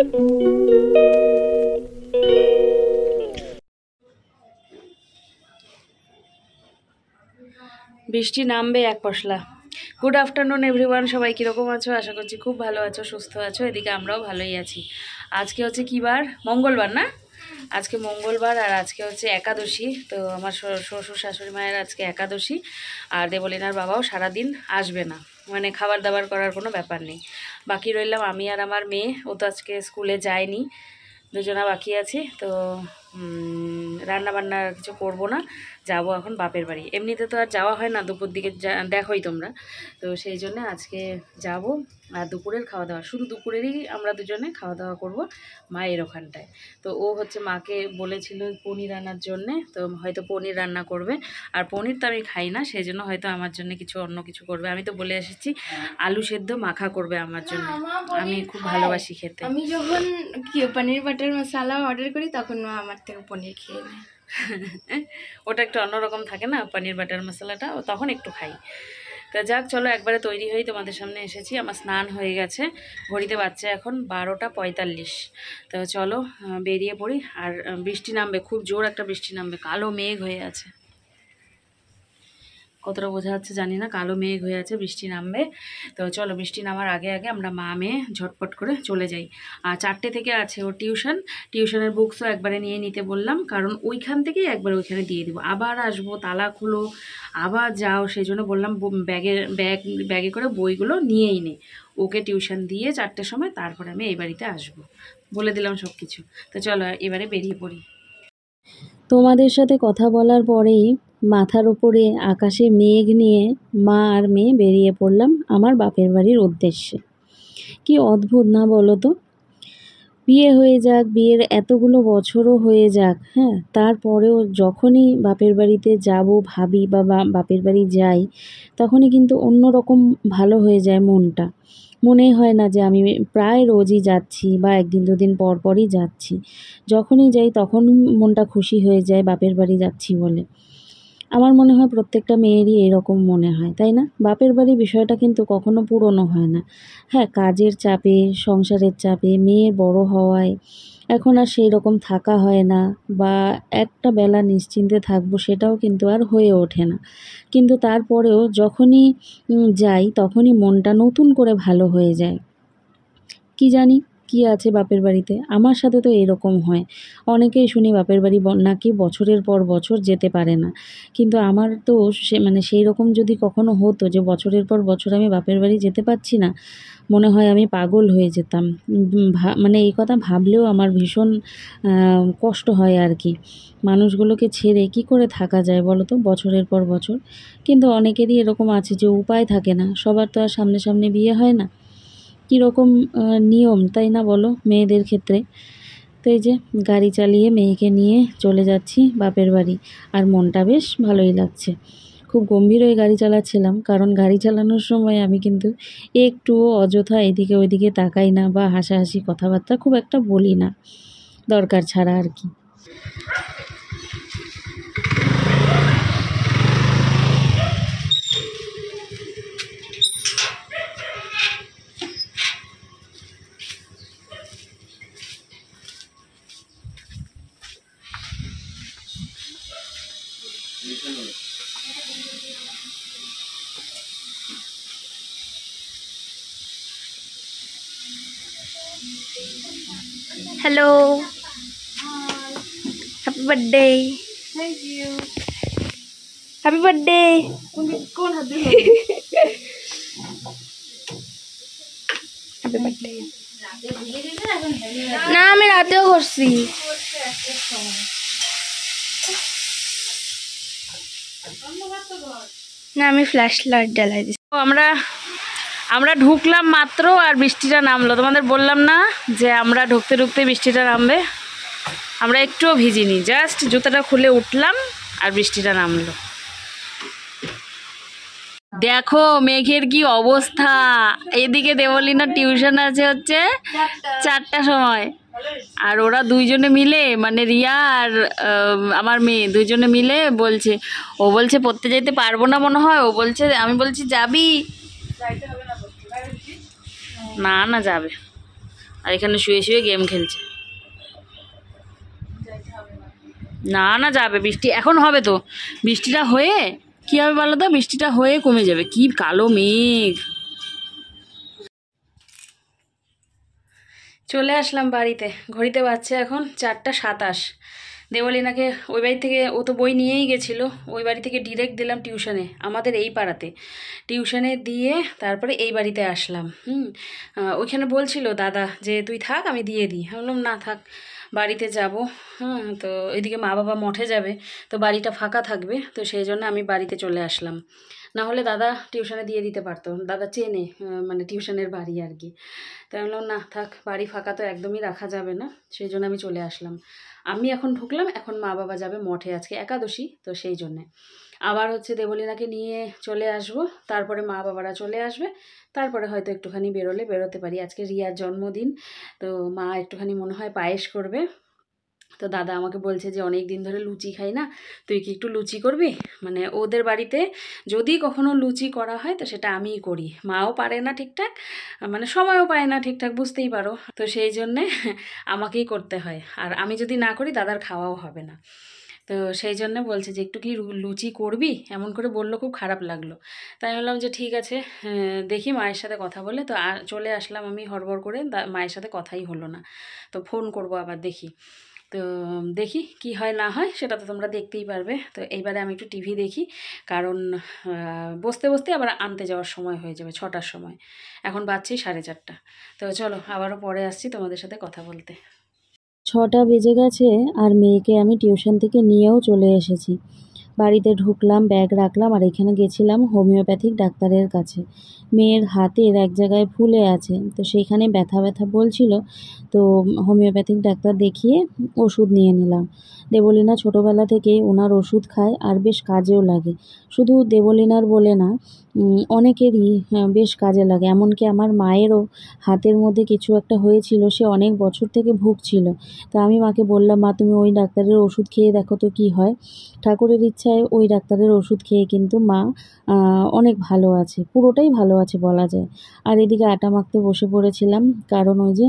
বৃষ্টি নামবে এক পশলা। গুড আফটারনুন এভরিওয়ান, সবাই কীরকম আছো? আশা করছি খুব ভালো আছো, সুস্থ আছো। এদিকে আমরাও ভালোই আছি। আজকে হচ্ছে কী বার? মঙ্গলবার না? আজকে মঙ্গলবার, আর আজকে হচ্ছে একাদশী। তো আমার শ্বশুর শাশুড়ি মায়ের আজকে একাদশী, আর দেবলিনার বাবাও সারাদিন আসবে না, মানে খাবার দাবার করার কোনো ব্যাপার নেই। বাকি রইলাম আমি আর আমার মেয়ে। ও তো আজকে স্কুলে যায়নি, দুজনা বাকি আছি। তো রান্না বান্না কিছু করবো না, যাব এখন বাপের বাড়ি। এমনিতে তো আর যাওয়া হয় না, দুপুর দিকে দেখোই তোমরা। তো সেই জন্য আজকে যাব। আর দুপুরের খাওয়া দাওয়া, শুধু দুপুরেরই আমরা দুজনে খাওয়া দাওয়া করব মায়ের ওখানটায়। তো ও হচ্ছে মাকে বলেছিল পনির রান্নার জন্যে, তো হয়তো পনির রান্না করবে। আর পনির তো আমি খাই না, সেই জন্য হয়তো আমার জন্য কিছু অন্য কিছু করবে। আমি তো বলে এসেছি আলু সেদ্ধ মাখা করবে আমার জন্য, আমি খুব ভালোবাসি খেতে। আমি যখন পনির বাটার মশলা অর্ডার করি তখন মা আমার থেকে পনির খেয়ে নেয়। ওটা একটু অন্যরকম থাকে না পনির বাটার মশলাটা, তখন একটু খাই। তা যাক, চলো একবারে তৈরি হয়ে তোমাদের সামনে এসেছি। আমার স্নান হয়ে গেছে, ঘড়িতে বাচ্চা এখন 12টা 45। তো চলো বেরিয়ে পড়ি। আর বৃষ্টি নামবে, খুব জোর একটা বৃষ্টি নামবে, কালো মেঘ হয়ে আছে। কতটা বোঝা যাচ্ছে জানি না, কালো মেঘ হয়ে আছে, বৃষ্টি নামবে। তো চলো বৃষ্টি নামার আগে আগে আমরা মা মেয়ে ঝটপট করে চলে যাই। আর 4টে থেকে আছে ওর টিউশনের বুকসও একবারে নিয়ে নিতে বললাম, কারণ ওইখান থেকেই একবার ওইখানে দিয়ে দেবো। আবার আসবো, তালা খুলো, আবার যাও, সেই জন্য বললাম ব্যাগে করে বইগুলো নিয়েই নে। ওকে টিউশন দিয়ে 4টের সময় তারপরে আমি এই বাড়িতে আসবো, বলে দিলাম সব কিছু। তো চলো এবারে বেরিয়ে পড়ি। তোমাদের সাথে কথা বলার পরেই মাথার উপরে আকাশে মেঘ নিয়ে মা আর মেয়ে বেরিয়ে পড়লাম আমার বাপের বাড়ির উদ্দেশ্যে। কি অদ্ভুত না বলো তো? বিয়ে হয়ে যাক, বিয়ের এতগুলো বছরও হয়ে যাক, হ্যাঁ, তারপরেও যখনই বাপের বাড়িতে যাব ভাবি বা বাপের বাড়ি যাই, তখনই কিন্তু অন্যরকম ভালো হয়ে যায় মনটা। মনেই হয় না যে আমি প্রায় রোজই যাচ্ছি বা একদিন দুদিন পর পরই যাচ্ছি। যখনই যাই তখন মনটা খুশি হয়ে যায় বাপের বাড়ি যাচ্ছি বলে। আমার মনে হয় প্রত্যেকটা মেয়েরই এরকম মনে হয়, তাই না? বাপের বাড়ি বিষয়টা কিন্তু কখনো পুরনো হয় না। হ্যাঁ, কাজের চাপে, সংসারের চাপে, মেয়ে বড় হওয়ায় এখন আর সেই রকম থাকা হয় না, বা একটা বেলা নিশ্চিন্তে থাকবো সেটাও কিন্তু আর হয়ে ওঠে না। কিন্তু তারপরেও যখনই যাই তখনই মনটা নতুন করে ভালো হয়ে যায়। কি জানি কি আছে বাপের বাড়িতে, আমার সাথে তো এরকম হয়। অনেকেই শুনি বাপের বাড়ি নাকি বছরের পর বছর যেতে পারে না, কিন্তু আমার তো সেই রকম যদি কখনো হতো যে বছরের পর বছর আমি বাপের বাড়ি যেতে পারছি না, মনে হয় আমি পাগল হয়ে যেতাম। মানে এই কথা ভাবলেও আমার ভীষণ কষ্ট হয় আর কি। মানুষগুলোকে ছেড়ে কি করে থাকা যায় বলো তো বছরের পর বছর? কিন্তু অনেকেরই এরকম আছে যে উপায় থাকে না, সবার তো আর সামনে সামনে বিয়ে হয় না। কীরকম নিয়ম, তাই না বলো, মেয়েদের ক্ষেত্রে? তো এই যে গাড়ি চালিয়ে মেয়েকে নিয়ে চলে যাচ্ছি বাপের বাড়ি, আর মনটা বেশ ভালোই লাগছে। খুব গম্ভীর হয়ে গাড়ি চালাচ্ছিলাম, কারণ গাড়ি চালানোর সময় আমি কিন্তু একটুও অযথা এদিকে ওইদিকে তাকাই না, বা হাসাহাসি কথাবার্তা খুব একটা বলি না, দরকার ছাড়া আর কি। Hello, happy birthday. Thank you. Happy birthday. কোন হাতে? Happy birthday. না, আমি রাতেও করছি। না, আমি ফ্ল্যাশ লাইট জ্বালাই দিচ্ছি। আমরা ঢুকলাম মাত্র আর বৃষ্টিটা নামলো। তোমাদের বললাম না যে আমরা ঢুকতে ঢুকতে বৃষ্টিটা নামবে? আমরা একটুও ভিজিনি, জাস্ট জুতাটা খুলে উঠলাম আর বৃষ্টিটা নামলো। দেখো মেঘের কি অবস্থা। এদিকে দেবলিনার টিউশন আছে হচ্ছে 4টার সময়, আর ওরা দুইজনে মিলে, মানে রিয়া আর আমার মেয়ে দুইজনে মিলে বলছে, ও বলছে পড়তে যেতে পারবো না মনে হয়, ও বলছে, আমি বলছি যাবি? না না যাবে। আর এখানে শুয়ে শুয়ে গেম খেলছে। না না যাবে, বৃষ্টি এখন হবে তো, বৃষ্টিটা হয়ে কি হবে বলো তো, বৃষ্টিটা হয়ে কমে যাবে। কি কালো মেঘ। চলে আসলাম বাড়িতে, ঘড়িতে বাজছে এখন 4:27। দেবলীনাকে ওই বাড়ি থেকে, ও তো বই নিয়েই গেছিলো, ওই বাড়ি থেকে ডিরেক্ট দিলাম টিউশনে, আমাদের এই পাড়াতে টিউশনে দিয়ে তারপরে এই বাড়িতে আসলাম। ওইখানে বলছিল দাদা যে তুই থাক আমি দিয়ে দিই, আমি বললাম না থাক, বাড়িতে যাব। হ্যাঁ, তো এদিকে মা বাবা মঠে যাবে, তো বাড়িটা ফাঁকা থাকবে, তো সেই জন্য আমি বাড়িতে চলে আসলাম। না হলে দাদা টিউশনে দিয়ে দিতে পারতো, দাদা চেনে মানে টিউশনের বাড়ি আর কি। তাই আমি বললাম না থাক, বাড়ি ফাঁকা তো একদমই রাখা যাবে না, সেই জন্য আমি চলে আসলাম। আমি এখন ঢুকলাম, এখন মা বাবা যাবে মঠে, আজকে একাদশী তো সেই জন্যে। আবার হচ্ছে দেবলীনাকে নিয়ে চলে আসব, তারপরে মা বাবারা চলে আসবে, তারপরে হয়তো একটুখানি বেরোতে পারি। আজকে রিয়ার জন্মদিন, তো মা একটুখানি মনে হয় পায়েস করবে। তো দাদা আমাকে বলছে যে অনেক দিন ধরে লুচি খাই না, তুই কি একটু লুচি করবি? মানে ওদের বাড়িতে যদি কখনো লুচি করা হয় তো সেটা আমিই করি, মাও পারে না ঠিকঠাক, মানে সময়ও পায় না ঠিকঠাক, বুঝতেই পারো, তো সেই জন্যে আমাকেই করতে হয়। আর আমি যদি না করি দাদার খাওয়াও হবে না, তো সেই জন্য বলছে যে একটু কি লুচি করবি, এমন করে বললো, খুব খারাপ লাগলো। তাই বললাম যে ঠিক আছে, দেখি মায়ের সাথে কথা বলে। তো চলে আসলাম আমি হড়বড় করে, মায়ের সাথে কথাই হলো না, তো ফোন করব আবার দেখি। তো দেখি কি হয় না হয় সেটা তো তোমরা দেখতেই পারবে। তো এইবারে আমি একটু টিভি দেখি, কারণ বসতে বসতে আবার আনতে যাওয়ার সময় হয়ে যাবে 6টার সময়, এখন বাজছি 4:30। তো চলো আবারও পরে আসছি তোমাদের সাথে কথা বলতে। 6টা বেজে গেছে আর মেয়েকে আমি টিউশন থেকে নিয়েও চলে এসেছি। বাড়িতে ঢুকলাম, ব্যাগ রাখলাম, আর এখানে গেছিলাম হোমিওপ্যাথিক ডাক্তারের কাছে। মেয়ের হাতের এক জায়গায় ফুলে আছে, তো সেইখানে ব্যথা ব্যথা বলছিল, তো হোমিওপ্যাথিক ডাক্তার দেখিয়ে ওষুধ নিয়ে নিলাম। দেবলীনা ছোটোবেলা থেকেই ওনার ওষুধ খায় আর বেশ কাজেও লাগে। শুধু দেবলীনার বলে না, অনেকেরই বেশ কাজে লাগে। এমনকি আমার মায়েরও হাতের মধ্যে কিছু একটা হয়েছিল, সে অনেক বছর থেকে ভুগছিল। তা আমি মাকে বললাম, মা তুমি ওই ডাক্তারের ওষুধ খেয়ে দেখো তো কী হয়। ঠাকুরের ইচ্ছায় ওই ডাক্তারের ওষুধ খেয়ে কিন্তু মা অনেক ভালো আছে, পুরোটাই ভালো আছে বলা যায়। আর এদিকে আটা মাখতে বসে পড়েছিলাম, কারণ ওই যে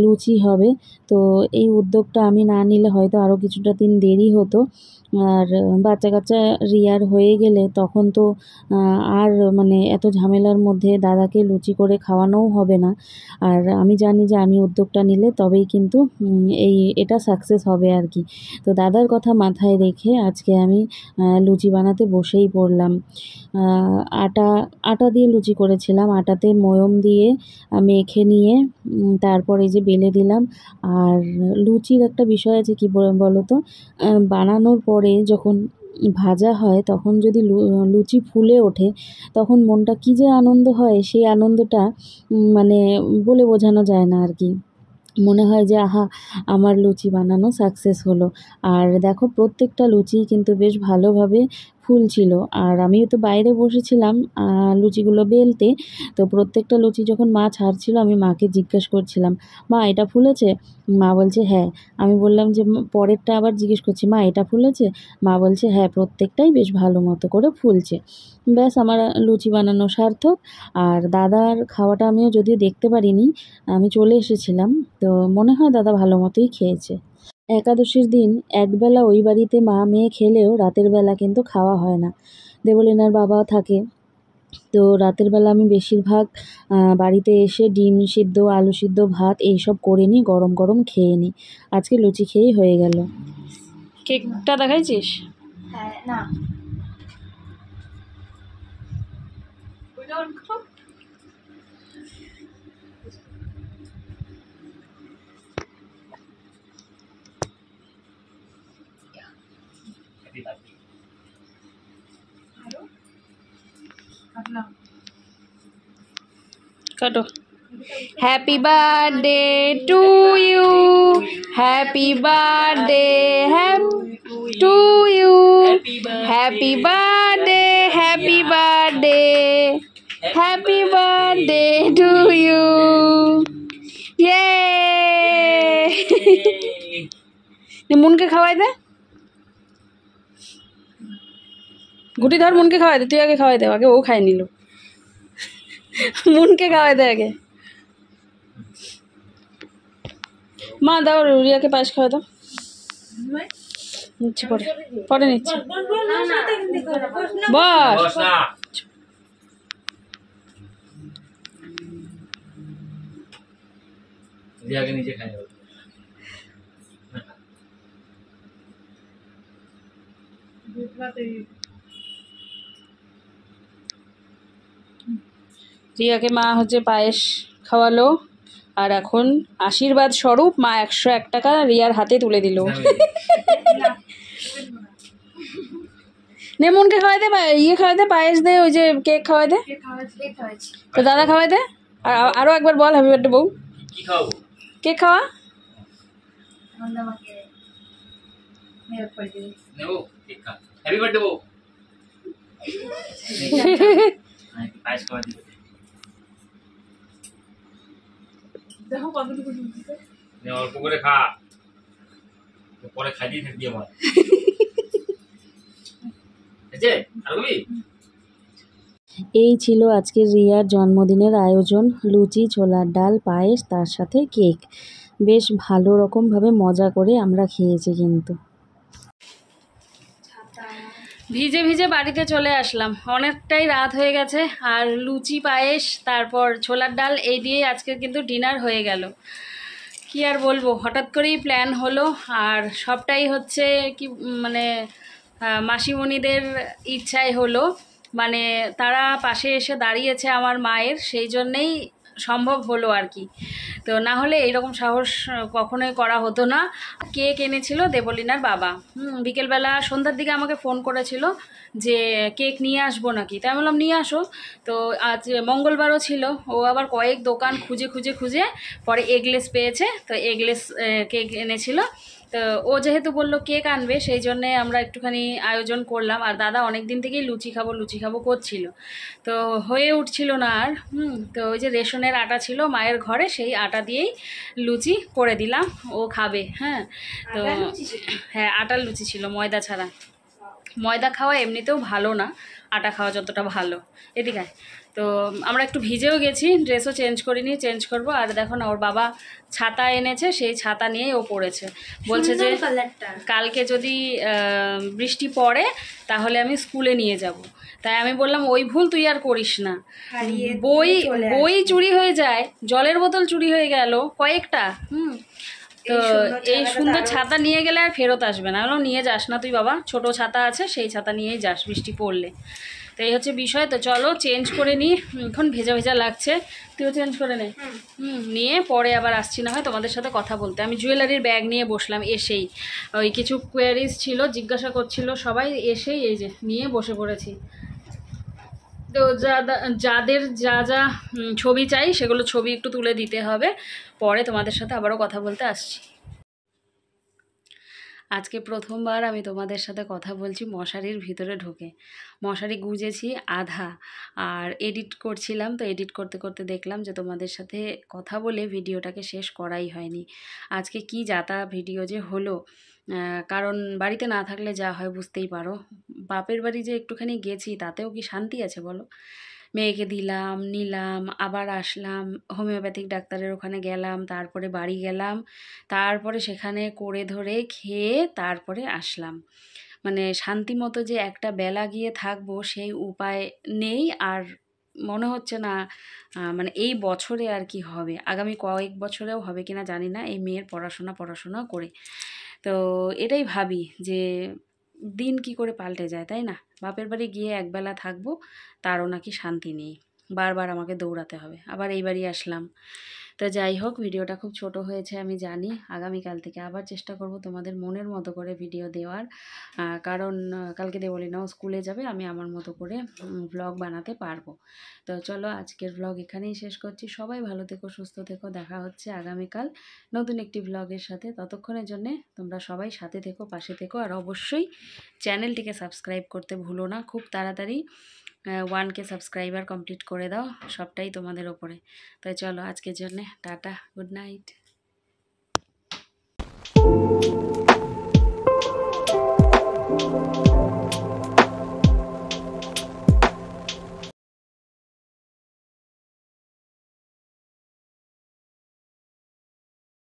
লুচি হবে। তো এই উদ্যোগটা আমি না নিলে হয়তো আরও কিছুটা দিন দেরি হতো। আর বাচ্চা কাচ্চা রিয়ার হয়ে গেলে তখন তো আর মানে এত ঝামেলার মধ্যে দাদাকে লুচি করে খাওয়ানোও হবে না। আর আমি জানি যে আমি উদ্যোগটা নিলে তবেই কিন্তু এটা সাকসেস হবে আর কি। তো দাদার কথা মাথায় রেখে আজকে আমি লুচি বানাতে বসেই পড়লাম। আটা দিয়ে লুচি করেছিলাম, আটাতে ময়ম দিয়ে মেখে নিয়ে তারপর এই যে বেলে দিলাম। আর লুচির একটা বিষয় আছে, কি বলো তো, বানানোর পরে যখন ভাজা হয় তখন যদি লুচি ফুলে ওঠে তখন মনটা কী যে আনন্দ হয়, সেই আনন্দটা মানে বলে বোঝানো যায় না আর কি। মনে হয় যে আহা, আমার লুচি বানানো সাকসেস হলো। আর দেখো প্রত্যেকটা লুচি কিন্তু বেশ ভালোভাবে ফুলছিল। আর আমিও তো বাইরে বসেছিলাম লুচিগুলো বেলতে। তো প্রত্যেকটা লুচি যখন মা ছাড়ছিল আমি মাকে জিজ্ঞেস করছিলাম, মা এটা ফুলেছে? মা বলছে হ্যাঁ। আমি বললাম যে পরেরটা আবার জিজ্ঞেস করছি, মা এটা ফুলেছে? মা বলছে হ্যাঁ, প্রত্যেকটাই বেশ ভালো মতো করে ফুলছে। ব্যাস আমার লুচি বানানো সার্থক। আর দাদার খাওয়াটা আমিও যদিও দেখতে পারিনি, আমি চলে এসেছিলাম, তো মনে হয় দাদা ভালো মতোই খেয়েছে। একাদশীর দিন একবেলা ওই বাড়িতে মা মেয়ে খেলেও রাতের বেলা কিন্তু খাওয়া হয় না। দেবলীনার বাবা থাকে, তো রাতের বেলা আমি বেশিরভাগ বাড়িতে এসে ডিম সিদ্ধ, আলু সিদ্ধ, ভাত এইসব করে নিই, গরম গরম খেয়ে নিই। আজকে লুচি খেয়েই হয়ে গেল। কেকটা দেখাইছিস? হ্যাঁ, না কাটো। Happy birthday to you, happy birthday to you, happy birthday, happy birthday, happy birthday to you. ইয়ে মুনকে খাওয়াই দে, গুটি ধর, মুনকে খাওয়াই দে, তুই আগে খাওয়াই দে, আগে ও খাই নিল। মুনকে খাওয়াই দে আগে। মা দাও রিয়াকে পায়েস খাওয়া দাও। নিচ্ছি পরে, পরে নিচ্ছি। বস। রিয়াকে নিচে খাই রিয়াকে মা হচ্ছে পায়েস খাওয়ালো, আর এখন আশীর্বাদ স্বরূপ মা 101 টাকা রিয়ার হাতে তুলে দিল। নেমনকে খাওয়াই দে, ইয়ে খাওয়াই দে, পায়েস দে, ওই যে কেক খাওয়াই দে। তো দাদা খাওয়াই দে। আর আরো একবার বল হ্যাপি বার্থডে বউ। কি খাবো? কেক খাওয়া। নেবো কেক খা। হ্যাপি বার্থডে বউ। পায়েস খাওয়া দিবে। দেখো কতটুকু দিতেছে। নে অল্প করে খা, পরে খাইতেই থাকবি আমার। এই ছিল আজকের রিয়ার জন্মদিনের আয়োজন। লুচি, ছোলার ডাল, পায়েস, তার সাথে কেক। বেশ ভালো রকমভাবে মজা করে আমরা খেয়েছি। কিন্তু ভিজে ভিজে বাড়িতে চলে আসলাম, অনেকটাই রাত হয়ে গেছে। আর লুচি, পায়েস, তারপর ছোলার ডাল, এই দিয়ে আজকে কিন্তু ডিনার হয়ে গেল। কি আর বলবো, হঠাৎ করেই প্ল্যান হলো। আর সবটাই হচ্ছে কি মানে মাসিমণিদের ইচ্ছাই হলো, মানে তারা পাশে এসে দাঁড়িয়েছে আমার মায়ের, সেই জন্যেই সম্ভব হলো আর কি। তো না হলে এইরকম সাহস কখনোই করা হতো না। কেক এনেছিল দেবলিনার বাবা। বিকেলবেলা সন্ধ্যার দিকে আমাকে ফোন করেছিল যে কেক নিয়ে আসবো নাকি, তাই বললাম নিয়ে আসো। তো আজ মঙ্গলবারও ছিল, ও আবার কয়েক দোকান খুঁজে খুঁজে খুঁজে পরে এগলেস পেয়েছে, তো এগলেস কেক এনেছিল। তো ও যেহেতু বললো কেক আনবে, সেই জন্যে আমরা একটুখানি আয়োজন করলাম। আর দাদা অনেক দিন থেকেই লুচি খাবো করছিল, তো হয়ে উঠছিল না আর। তো ওই যে রেশনের আটা ছিল মায়ের ঘরে, সেই আটা দিয়েই লুচি করে দিলাম, ও খাবে। হ্যাঁ, তো হ্যাঁ আটার লুচি ছিল, ময়দা ছাড়া। ময়দা খাওয়া এমনিতেও ভালো না, আটা খাওয়া যতটা ভালো। এদিকে তো আমরা একটু ভিজেও গেছি, ড্রেসও চেঞ্জ করিনি, চেঞ্জ করব। আর দেখো না, ওর বাবা ছাতা এনেছে, সেই ছাতা নিয়েই ও পড়েছে। বলছে যে কালকে যদি বৃষ্টি পড়ে তাহলে আমি স্কুলে নিয়ে যাব। তাই আমি বললাম ওই ভুল তুই আর করিস না, বই চুরি হয়ে যায়, জলের বোতল চুরি হয়ে গেল কয়েকটা। তো এই সুন্দর ছাতা নিয়ে গেলে আর ফেরত আসবে না। বললাম নিয়ে যাস না তুই বাবা, ছোট ছাতা আছে, সেই ছাতা নিয়েই যাস বৃষ্টি পড়লে। তো এই হচ্ছে বিষয়। তো চলো চেঞ্জ করে নিই, এখন ভেজা ভেজা লাগছে, তুইও চেঞ্জ করে নে। নিয়ে পরে আবার আসছি না হয় তোমাদের সাথে কথা বলতে। আমি জুয়েলারির ব্যাগ নিয়ে বসলাম, এসেই ওই কিছু কোয়ারিজ ছিল, জিজ্ঞাসা করছিল সবাই, এসেই এই যে নিয়ে বসে পড়েছি। তো যাদের যা যা ছবি চাই সেগুলো ছবি একটু তুলে দিতে হবে, পরে তোমাদের সাথে আবারও কথা বলতে আসছি। আজকে প্রথমবার আমি তোমাদের সাথে কথা বলছি মশারির ভিতরে ঢুকে। মশারি গুজেছি আধা, আর এডিট করছিলাম, তো এডিট করতে করতে দেখলাম যে তোমাদের সাথে কথা বলে ভিডিওটাকে শেষ করাই হয়নি। আজকে কি যাতা ভিডিও যে হলো, কারণ বাড়িতে না থাকলে যা হয় বুঝতেই পারো। বাপের বাড়ি যে একটুখানি গেছি তাতেও কি শান্তি আছে বলো? মেয়েকে দিলাম, নিলাম, আবার আসলাম, হোমিওপ্যাথিক ডাক্তারের ওখানে গেলাম, তারপরে বাড়ি গেলাম, তারপরে সেখানে করে ধরে খেয়ে তারপরে আসলাম। মানে শান্তি মতো যে একটা বেলা গিয়ে থাকবো সেই উপায় নেই। আর মনে হচ্ছে না মানে এই বছরে আর কি হবে, আগামী কয়েক বছরেও হবে কিনা জানি না, এই মেয়ের পড়াশোনা করে। তো এটাই ভাবি যে দিন কি করে পাল্টে যায়, তাই না? বাপের বাড়ি গিয়ে একবেলা থাকবো, তারও নাকি শান্তি নেই, বারবার আমাকে দৌড়াতে হবে। আবার এই বাড়ি আসলাম। তো যাই হোক, ভিডিওটা খুব ছোট হয়েছে আমি জানি। আগামীকাল থেকে আবার চেষ্টা করব তোমাদের মনের মতো করে ভিডিও দেওয়ার, কারণ কালকে দেবলিনাও স্কুলে যাবে, আমি আমার মতো করে ব্লগ বানাতে পারবো। তো চলো আজকের ব্লগ এখানেই শেষ করছি। সবাই ভালো থেকো, সুস্থ থেকো, দেখা হচ্ছে আগামীকাল নতুন একটি ব্লগের সাথে। ততক্ষণের জন্যে তোমরা সবাই সাথে থেকো, পাশে থেকো, আর অবশ্যই চ্যানেলটিকে সাবস্ক্রাইব করতে ভুলো না। খুব তাড়াতাড়ি 1K সাবস্ক্রাইবার কমপ্লিট করে দাও, সবটাই তোমাদের ওপরে। তো চলো আজকের জন্যে টাটা, গুড নাইট।